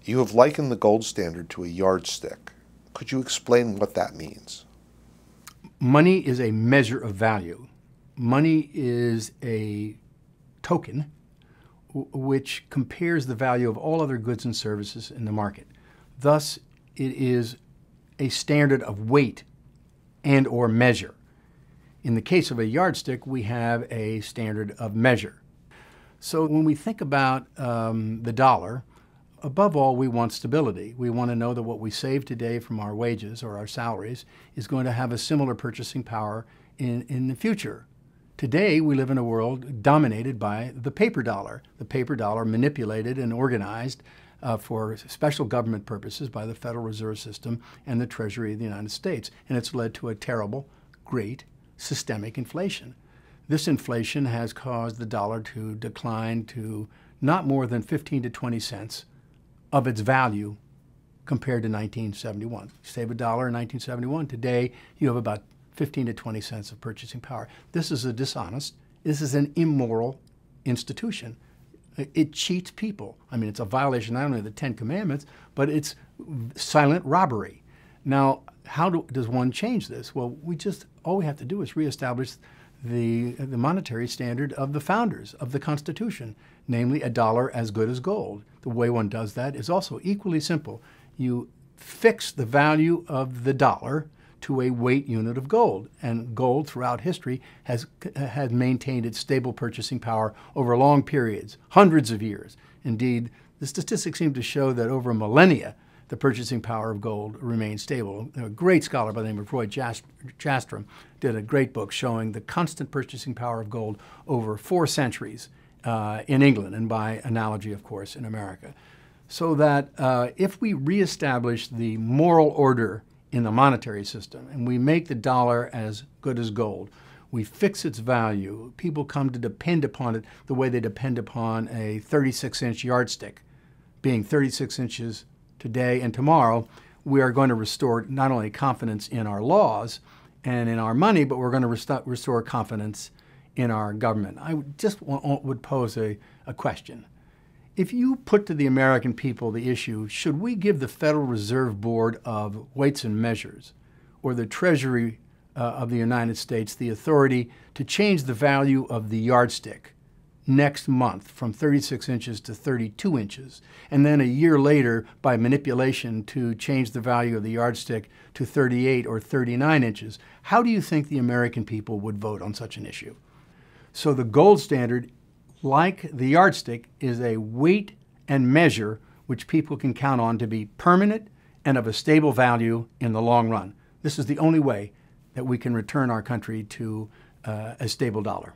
You have likened the gold standard to a yardstick. Could you explain what that means? Money is a measure of value. Money is a token which compares the value of all other goods and services in the market. Thus, it is a standard of weight and or measure. In the case of a yardstick, we have a standard of measure. So when we think about the dollar, above all, we want stability. We want to know that what we save today from our wages or our salaries is going to have a similar purchasing power in the future. Today, we live in a world dominated by the paper dollar manipulated and organized for special government purposes by the Federal Reserve System and the Treasury of the United States. And it's led to a terrible, great, systemic inflation. This inflation has caused the dollar to decline to not more than 15 to 20 cents of its value compared to 1971. You save a dollar in 1971, today you have about 15 to 20 cents of purchasing power. This is a dishonest, this is an immoral institution. It cheats people. I mean, it's a violation not only of the Ten Commandments, but it's silent robbery. Now, how does one change this? Well, all we have to do is reestablish the monetary standard of the founders of the Constitution, namely a dollar as good as gold. The way one does that is also equally simple. You fix the value of the dollar to a weight unit of gold. And gold throughout history has maintained its stable purchasing power over long periods, hundreds of years. Indeed, the statistics seem to show that over millennia, the purchasing power of gold remains stable. A great scholar by the name of Roy Jastram did a great book showing the constant purchasing power of gold over 4 centuries in England, and by analogy, of course, in America. So that if we reestablish the moral order in the monetary system, and we make the dollar as good as gold, we fix its value, people come to depend upon it the way they depend upon a 36-inch yardstick. Being 36 inches today and tomorrow, we are going to restore not only confidence in our laws and in our money, but we're going to restore confidence in our government. I would pose a question. If you put to the American people the issue, should we give the Federal Reserve Board of Weights and Measures or the Treasury of the United States the authority to change the value of the yardstick next month from 36 inches to 32 inches, and then a year later, by manipulation, to change the value of the yardstick to 38 or 39 inches, how do you think the American people would vote on such an issue? So the gold standard, like the yardstick, is a weight and measure which people can count on to be permanent and of a stable value in the long run. This is the only way that we can return our country to a stable dollar.